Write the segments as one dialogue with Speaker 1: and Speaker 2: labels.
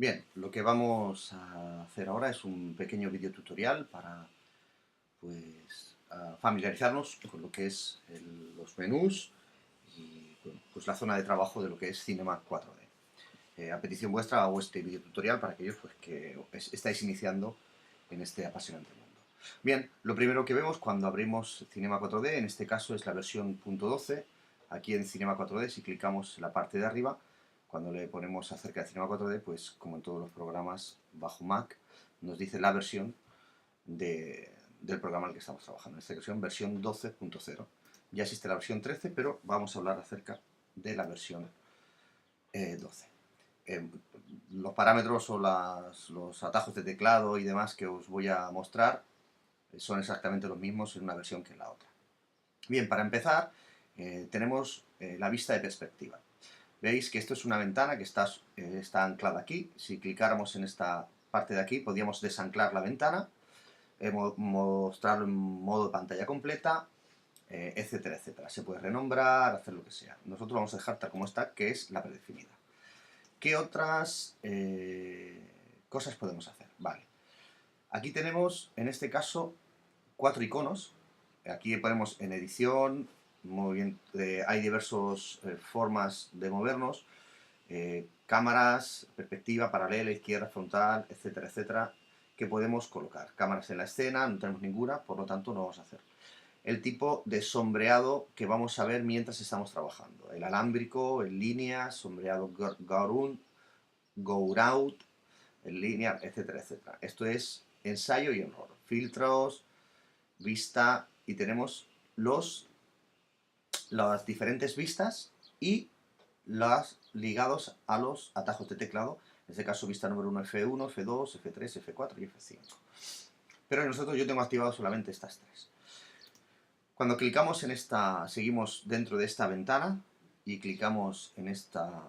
Speaker 1: Bien, lo que vamos a hacer ahora es un pequeño video tutorial para pues, familiarizarnos con lo que es los menús y bueno, pues la zona de trabajo de lo que es Cinema 4D. A petición vuestra hago este video tutorial para aquellos pues, que estáis iniciando en este apasionante mundo. Bien, lo primero que vemos cuando abrimos Cinema 4D, en este caso es la versión .12. Aquí en Cinema 4D, si clicamos en la parte de arriba, cuando le ponemos acerca de Cinema 4D, pues como en todos los programas bajo Mac, nos dice la versión del programa en el que estamos trabajando. En esta ocasión, versión 12.0. Ya existe la versión 13, pero vamos a hablar acerca de la versión 12. Los parámetros o los atajos de teclado y demás que os voy a mostrar son exactamente los mismos en una versión que en la otra. Bien, para empezar, tenemos la vista de perspectiva. Veis que esto es una ventana que está anclada aquí. Si clicáramos en esta parte de aquí, podríamos desanclar la ventana, mostrarlo en modo pantalla completa, etcétera, etcétera. Se puede renombrar, hacer lo que sea. Nosotros vamos a dejar tal como está, que es la predefinida. ¿Qué otras cosas podemos hacer? Vale. Aquí tenemos, en este caso, 4 iconos. Aquí ponemos en edición, muy bien, hay diversas formas de movernos, cámaras, perspectiva, paralela, izquierda, frontal, etcétera, etcétera, que podemos colocar. Cámaras en la escena, no tenemos ninguna, por lo tanto no vamos a hacer. El tipo de sombreado que vamos a ver mientras estamos trabajando. El alámbrico, en línea, sombreado go out, en línea, etcétera, etcétera. Esto es ensayo y error. Filtros, vista, y tenemos las diferentes vistas y las ligados a los atajos de teclado. En este caso, vista número 1, F1, F2, F3, F4 y F5. Pero nosotros yo tengo activado solamente estas tres. Cuando clicamos en esta, seguimos dentro de esta ventana y clicamos en esta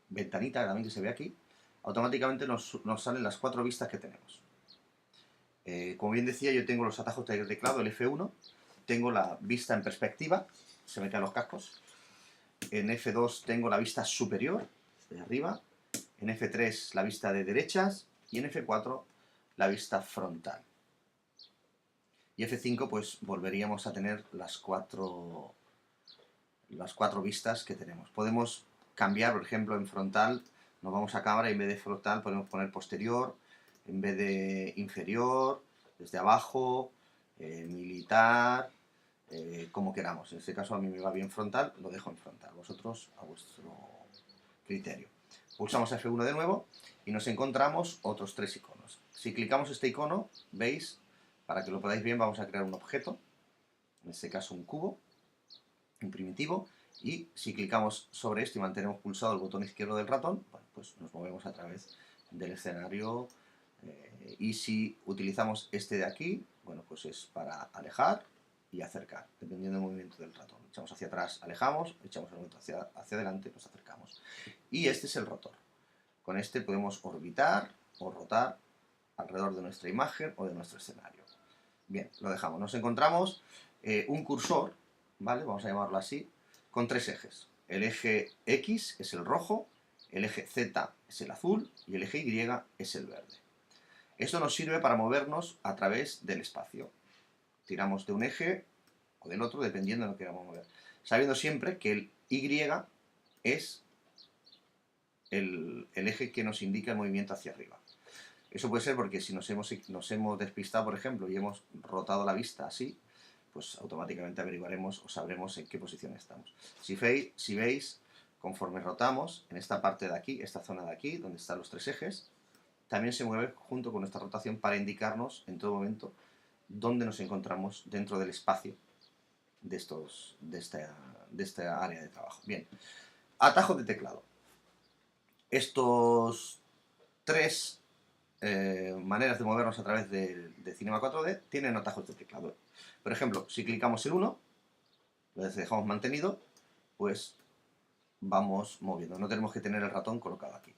Speaker 1: ventanita también que se ve aquí, automáticamente nos salen las 4 vistas que tenemos. Como bien decía, yo tengo los atajos de teclado, el F1, tengo la vista en perspectiva, se me caen los cascos. En F2 tengo la vista superior, de arriba. En F3 la vista de derechas y en F4 la vista frontal. Y F5 pues volveríamos a tener las cuatro vistas que tenemos. Podemos cambiar, por ejemplo, en frontal nos vamos a cámara y en vez de frontal podemos poner posterior, en vez de inferior, desde abajo, militar, como queramos. En este caso a mí me va bien frontal, lo dejo en frontal. Vosotros a vuestro criterio. Pulsamos F1 de nuevo y nos encontramos otros 3 iconos. Si clicamos este icono, veis, para que lo podáis bien, vamos a crear un objeto, en este caso un cubo, un primitivo, y si clicamos sobre esto y mantenemos pulsado el botón izquierdo del ratón, bueno, pues nos movemos a través del escenario. Y si utilizamos este de aquí, bueno, pues es para alejar y acercar, dependiendo del movimiento del ratón. Echamos hacia atrás, alejamos, echamos el movimiento hacia adelante, nos acercamos. Y este es el rotor. Con este podemos orbitar o rotar alrededor de nuestra imagen o de nuestro escenario. Bien, lo dejamos. Nos encontramos un cursor, ¿vale? Vamos a llamarlo así, con 3 ejes. El eje X es el rojo, el eje Z es el azul y el eje Y es el verde. Esto nos sirve para movernos a través del espacio. Tiramos de un eje o del otro, dependiendo de lo que queramos mover. Sabiendo siempre que el Y es el eje que nos indica el movimiento hacia arriba. Eso puede ser porque si nos hemos despistado, por ejemplo, y hemos rotado la vista así, pues automáticamente averiguaremos o sabremos en qué posición estamos. Si veis, conforme rotamos, en esta parte de aquí, esta zona de aquí, donde están los 3 ejes, también se mueve junto con nuestra rotación para indicarnos en todo momento dónde nos encontramos dentro del espacio de esta área de trabajo. Bien, atajos de teclado. Estos 3 maneras de movernos a través de Cinema 4D tienen atajos de teclado. Por ejemplo, si clicamos el 1, lo dejamos mantenido, pues vamos moviendo. No tenemos que tener el ratón colocado aquí.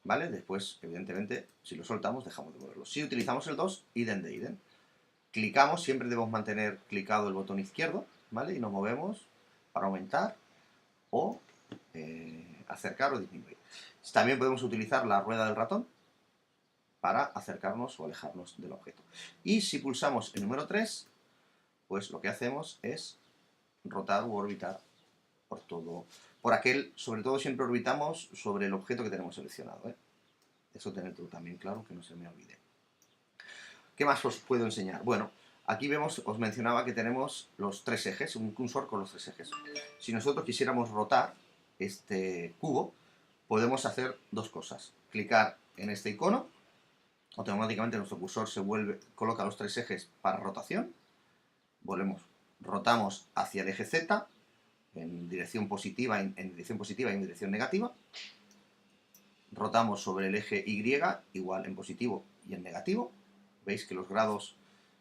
Speaker 1: ¿Vale? Después, evidentemente, si lo soltamos, dejamos de moverlo. Si utilizamos el 2, idem de idem. Clicamos, siempre debemos mantener clicado el botón izquierdo, ¿vale? Y nos movemos para aumentar o acercar o disminuir. También podemos utilizar la rueda del ratón, para acercarnos o alejarnos del objeto. Y si pulsamos el número 3, pues lo que hacemos es rotar u orbitar por todo, por aquel, sobre todo siempre orbitamos sobre el objeto que tenemos seleccionado, ¿eh? Eso tenedlo también claro, que no se me olvide. ¿Qué más os puedo enseñar? Bueno, aquí vemos, os mencionaba que tenemos los 3 ejes, un cursor con los 3 ejes. Si nosotros quisiéramos rotar este cubo, podemos hacer dos cosas. Clicar en este icono, automáticamente nuestro cursor se coloca los 3 ejes para rotación. Rotamos hacia el eje Z, en dirección positiva, en dirección positiva y en dirección negativa. Rotamos sobre el eje Y, igual en positivo y en negativo. Veis que los grados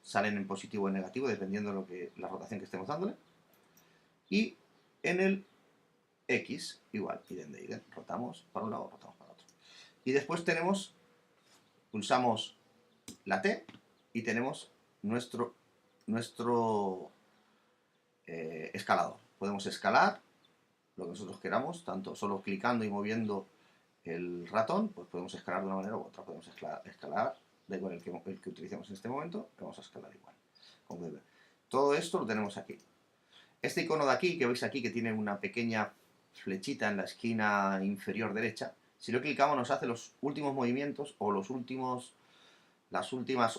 Speaker 1: salen en positivo o en negativo, dependiendo de la rotación que estemos dándole. Y en el X, igual, idem. Rotamos para un lado, rotamos para otro. Y después pulsamos la T y tenemos nuestro escalador. Podemos escalar lo que nosotros queramos, tanto solo clicando y moviendo el ratón, pues podemos escalar de una manera u otra. Podemos escalar, da igual el que utilicemos en este momento, que vamos a escalar igual. Como podéis ver. Todo esto lo tenemos aquí. Este icono de aquí, que veis aquí, que tiene una pequeña flechita en la esquina inferior derecha, si lo clicamos nos hace los últimos movimientos o las últimas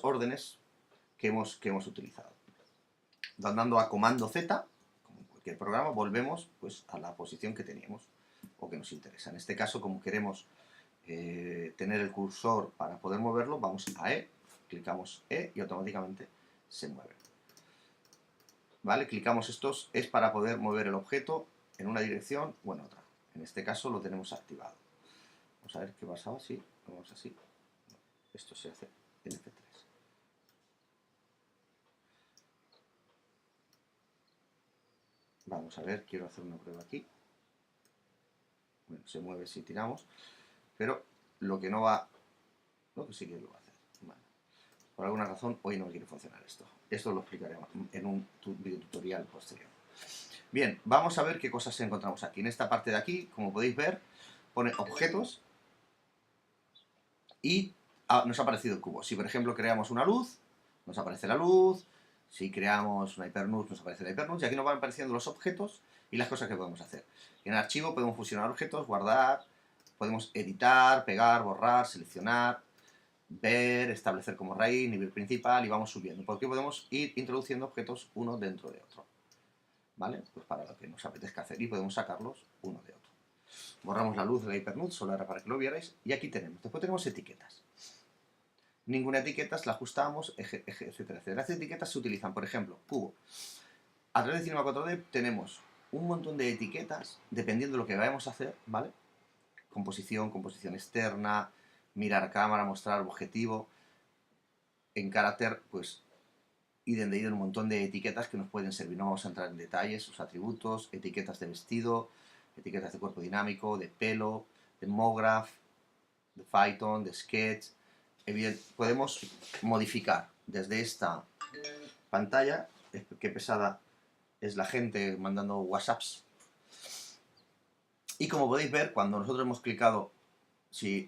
Speaker 1: órdenes que hemos utilizado. Dando a comando Z, como en cualquier programa, volvemos pues, a la posición que teníamos o que nos interesa. En este caso, como queremos tener el cursor para poder moverlo, vamos a E, clicamos E y automáticamente se mueve. ¿Vale? Clicamos estos, es para poder mover el objeto en una dirección o en otra. En este caso lo tenemos activado. Vamos a ver qué pasaba si vamos así. Esto se hace en F3. Vamos a ver, quiero hacer una prueba aquí. Bueno, se mueve si tiramos, pero lo que no va, lo que sí que lo va a hacer. Vale. Por alguna razón hoy no quiere funcionar esto. Esto lo explicaremos en un video tutorial posterior. Bien, vamos a ver qué cosas encontramos aquí. En esta parte de aquí, como podéis ver, pone objetos y nos ha aparecido el cubo. Si por ejemplo creamos una luz, nos aparece la luz. Si creamos una hypernode, nos aparece la hypernode. Y aquí nos van apareciendo los objetos y las cosas que podemos hacer. En el archivo podemos fusionar objetos, guardar, podemos editar, pegar, borrar, seleccionar, ver, establecer como raíz, nivel principal y vamos subiendo. Porque podemos ir introduciendo objetos uno dentro de otro. ¿Vale? Pues para lo que nos apetezca hacer y podemos sacarlos uno de otro. Borramos la luz de la hypernode, solo era para que lo vierais, y aquí tenemos. Después tenemos etiquetas. Ninguna etiqueta la ajustamos, etcétera. Las etiquetas se utilizan, por ejemplo, cubo. A través de Cinema 4D tenemos un montón de etiquetas, dependiendo de lo que vayamos a hacer, ¿vale? Composición externa, mirar a cámara, mostrar objetivo. En carácter, pues, idem un montón de etiquetas que nos pueden servir. No vamos a entrar en detalles, sus atributos, etiquetas de vestido, etiquetas de cuerpo dinámico, de pelo, de MoGraph, de Python, de Sketch. Podemos modificar desde esta pantalla. Qué pesada es la gente mandando WhatsApps. Y como podéis ver, cuando nosotros hemos clicado, si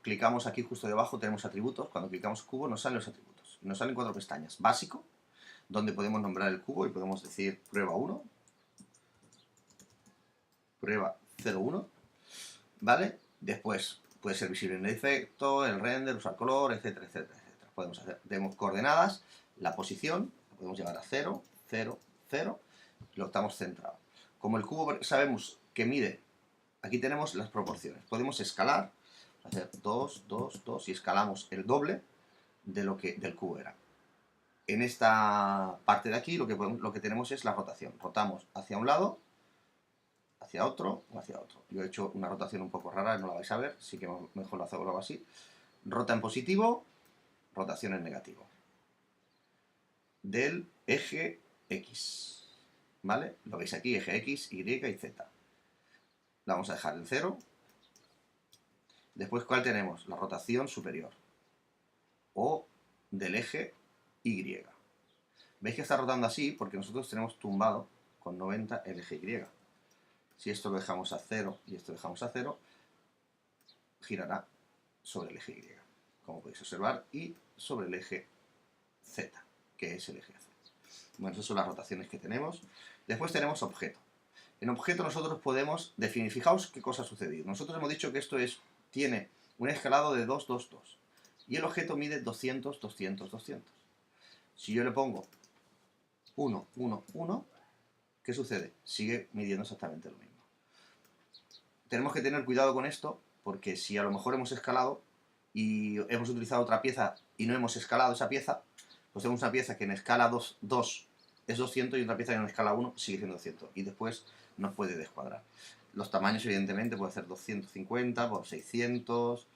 Speaker 1: clicamos aquí justo debajo tenemos atributos. Cuando clicamos cubo nos salen los atributos. Nos salen 4 pestañas. Básico, donde podemos nombrar el cubo y podemos decir prueba 1, prueba 01, ¿vale? Después puede ser visible en el efecto, el render, usar color, etcétera. Tenemos coordenadas, la posición, la podemos llevar a 0, 0, 0, lo estamos centrado. Como el cubo sabemos que mide, aquí tenemos las proporciones. Podemos escalar, hacer 2, 2, 2 y escalamos el doble de lo que del cubo era. En esta parte de aquí lo que tenemos es la rotación. Rotamos hacia un lado, hacia otro o hacia otro. Yo he hecho una rotación un poco rara, no la vais a ver, así que mejor lo hago así. Rota en positivo, rotación en negativo. Del eje X. ¿Vale? Lo veis aquí, eje X, Y y Z. La vamos a dejar en 0. Después, ¿cuál tenemos? La rotación superior. O del eje Y. Veis que está rotando así porque nosotros tenemos tumbado con 90 el eje Y. Si esto lo dejamos a 0 y esto lo dejamos a 0, girará sobre el eje Y. como podéis observar, y sobre el eje Z, que es el eje Z. Bueno, esas son las rotaciones que tenemos. Después tenemos objeto. En objeto nosotros podemos definir, fijaos qué cosa ha sucedido. Nosotros hemos dicho que esto tiene un escalado de 2, 2, 2. Y el objeto mide 200, 200, 200. Si yo le pongo 1, 1, 1, ¿qué sucede? Sigue midiendo exactamente lo mismo. Tenemos que tener cuidado con esto, porque si a lo mejor hemos escalado y hemos utilizado otra pieza y no hemos escalado esa pieza, pues tenemos una pieza que en escala 2 es 200 y otra pieza que en escala 1 sigue siendo 200. Y después nos puede descuadrar. Los tamaños, evidentemente, puede ser 250 por 600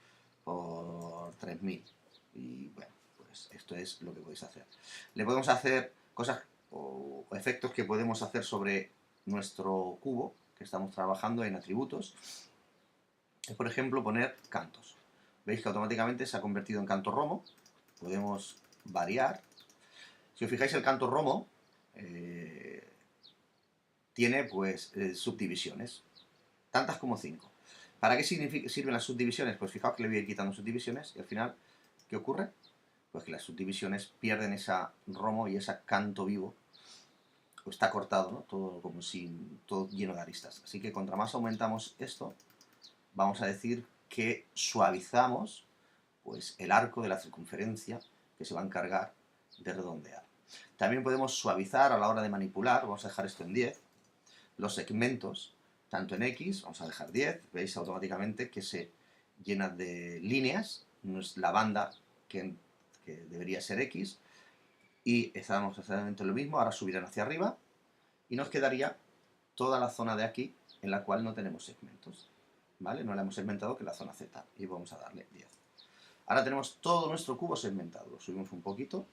Speaker 1: por 3000. Y bueno, pues esto es lo que podéis hacer. Le podemos hacer cosas o efectos que podemos hacer sobre nuestro cubo, que estamos trabajando en atributos. Es, por ejemplo, poner cantos. Veis que automáticamente se ha convertido en canto romo. Podemos variar. Si os fijáis, el canto romo tiene pues subdivisiones, tantas como 5. ¿Para qué sirven las subdivisiones? Pues fijaos que le voy a ir quitando subdivisiones y al final, ¿qué ocurre? Pues que las subdivisiones pierden esa romo y ese canto vivo. Pues está cortado, ¿no? Todo como todo lleno de aristas. Así que contra más aumentamos esto, vamos a decir que suavizamos pues el arco de la circunferencia que se va a encargar de redondear. También podemos suavizar a la hora de manipular, vamos a dejar esto en 10, los segmentos, tanto en X, vamos a dejar 10, veis automáticamente que se llena de líneas, no es la banda que debería ser X, y estamos exactamente lo mismo, ahora subirán hacia arriba, y nos quedaría toda la zona de aquí en la cual no tenemos segmentos, ¿vale? No la hemos segmentado, que es la zona Z, y vamos a darle 10. Ahora tenemos todo nuestro cubo segmentado, lo subimos un poquito,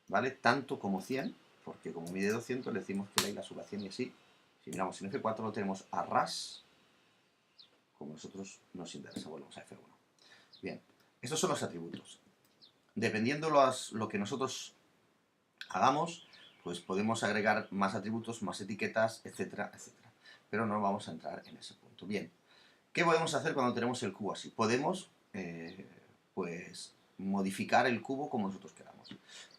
Speaker 1: ¿vale? Tanto como 100, porque como mide 200 le decimos que la suba a 100 y así. Si miramos en F4 lo tenemos a ras, como a nosotros nos interesa, volvemos a F1. Bien, estos son los atributos. Dependiendo lo que nosotros hagamos, pues podemos agregar más atributos, más etiquetas, etcétera, etcétera. Pero no vamos a entrar en ese punto. Bien, ¿qué podemos hacer cuando tenemos el cubo así? Podemos, pues, modificar el cubo como nosotros queramos.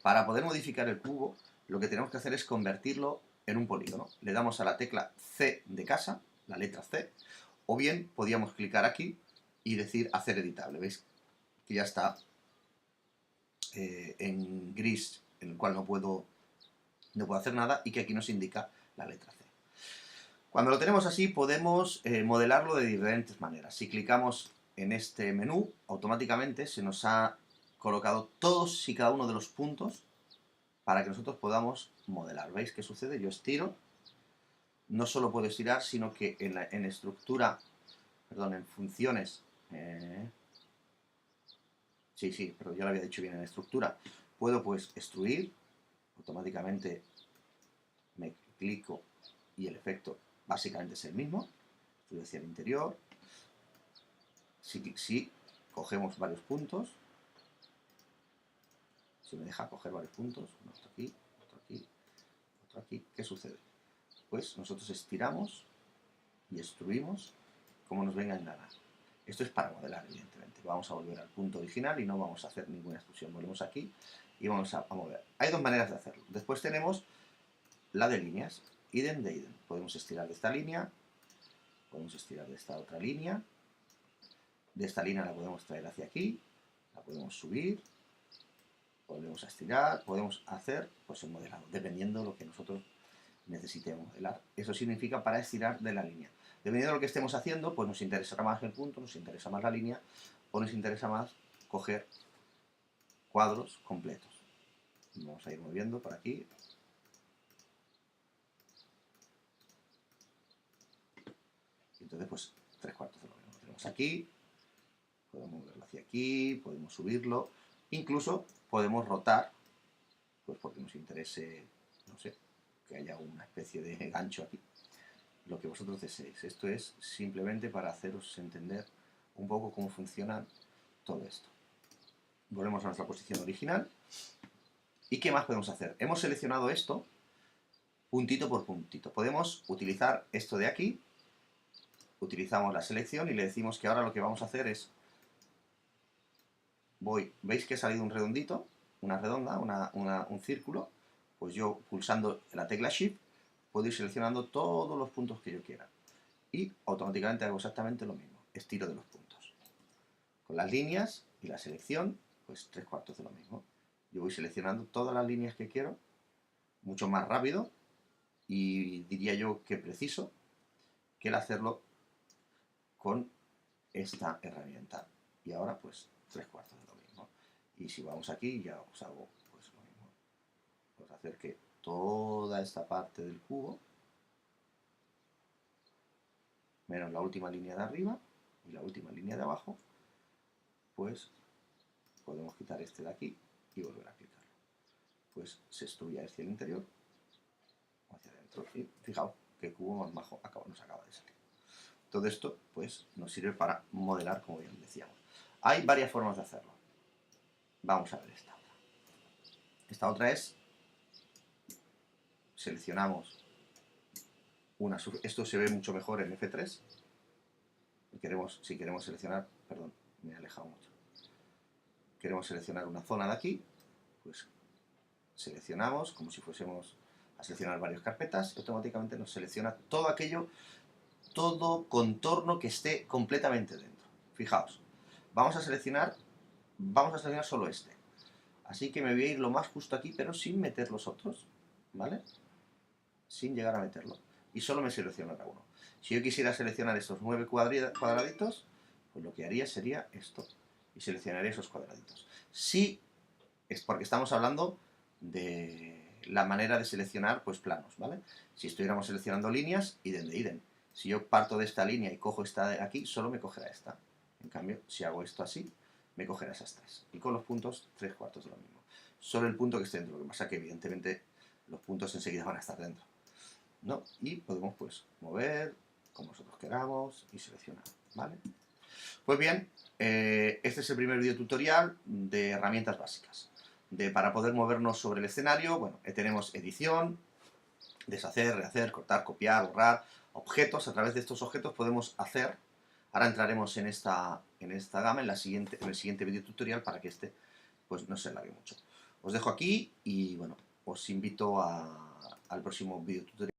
Speaker 1: Para poder modificar el cubo, lo que tenemos que hacer es convertirlo en un polígono. Le damos a la tecla C de casa, la letra C, o bien podríamos clicar aquí y decir hacer editable. ¿Veis? Que ya está en gris, en el cual no puedo hacer nada, y que aquí nos indica la letra C. Cuando lo tenemos así, podemos modelarlo de diferentes maneras. Si clicamos en este menú, automáticamente se nos ha colocado todos y cada uno de los puntos para que nosotros podamos modelar. ¿Veis qué sucede? Yo estiro, no solo puedo estirar, sino que en estructura, perdón, en funciones, sí, pero yo lo había dicho bien, en estructura, puedo pues extruir, automáticamente me clico y el efecto básicamente es el mismo, extruir hacia el interior. Si cogemos varios puntos, si me deja coger varios puntos, otro aquí, otro aquí, otro aquí, ¿qué sucede? Pues nosotros estiramos y extruimos como nos venga en gana. Esto es para modelar, evidentemente. Vamos a volver al punto original y no vamos a hacer ninguna extrusión. Volvemos aquí y vamos a mover. Hay dos maneras de hacerlo. Después tenemos la de líneas, idem de idem. Podemos estirar de esta línea, podemos estirar de esta otra línea, de esta línea la podemos traer hacia aquí, la podemos subir, volvemos a estirar, podemos hacer pues el modelado, dependiendo de lo que nosotros necesitemos modelar. Eso significa para estirar de la línea. Dependiendo de lo que estemos haciendo, pues nos interesará más el punto, nos interesa más la línea, o nos interesa más coger cuadros completos. Vamos a ir moviendo por aquí. Y entonces, pues, 3/4 de lo mismo. Lo tenemos aquí, podemos moverlo hacia aquí, podemos subirlo, incluso podemos rotar, pues porque nos interese, no sé, que haya una especie de gancho aquí. Lo que vosotros deseéis. Esto es simplemente para haceros entender un poco cómo funciona todo esto. Volvemos a nuestra posición original. ¿Y qué más podemos hacer? Hemos seleccionado esto puntito por puntito. Podemos utilizar esto de aquí. Utilizamos la selección y le decimos que ahora lo que vamos a hacer es ¿veis que ha salido un redondito? Una redonda, un círculo. Pues yo, pulsando la tecla Shift, puedo ir seleccionando todos los puntos que yo quiera. Y automáticamente hago exactamente lo mismo. Estiro de los puntos. Con las líneas y la selección, pues 3/4 de lo mismo. Yo voy seleccionando todas las líneas que quiero, mucho más rápido, y diría yo que preciso, que el hacerlo con esta herramienta. Y ahora pues 3/4 de lo mismo. Y si vamos aquí ya os hago pues lo mismo. Pues hacer que toda esta parte del cubo, menos la última línea de arriba y la última línea de abajo, pues podemos quitar este de aquí y volver a clicarlo. Pues se estudia hacia el interior o hacia adentro. Y fijaos qué cubo más majo nos acaba de salir. Todo esto pues nos sirve para modelar, como bien decíamos. Hay varias formas de hacerlo. Vamos a ver esta otra. Esta otra es, seleccionamos esto se ve mucho mejor en F3. Si queremos seleccionar, perdón, me he alejado mucho. Queremos seleccionar una zona de aquí, pues seleccionamos como si fuésemos a seleccionar varias carpetas y automáticamente nos selecciona todo aquello, todo contorno que esté completamente dentro. Fijaos, vamos a seleccionar solo este. Así que me voy a ir lo más justo aquí, pero sin meter los otros, ¿vale? Sin llegar a meterlo. Y solo me seleccionará uno. Si yo quisiera seleccionar estos 9 cuadraditos, pues lo que haría sería esto. Y seleccionaría esos cuadraditos. Sí, es porque estamos hablando de la manera de seleccionar pues planos, ¿vale? Si estuviéramos seleccionando líneas, idem de idem. Si yo parto de esta línea y cojo esta de aquí, solo me cogerá esta. En cambio, si hago esto así, me cogerá esas tres. Y con los puntos, 3/4 de lo mismo. Solo el punto que esté dentro. Lo que pasa es que evidentemente los puntos enseguida van a estar dentro, ¿no? Y podemos pues mover como nosotros queramos y seleccionar, ¿vale? Pues bien, este es el primer video tutorial de herramientas básicas. Para poder movernos sobre el escenario, bueno, tenemos edición, deshacer, rehacer, cortar, copiar, borrar, objetos. A través de estos objetos podemos hacer, ahora entraremos en esta gama en el siguiente video tutorial para que este pues no se alargue mucho. Os dejo aquí y bueno, os invito al próximo video tutorial.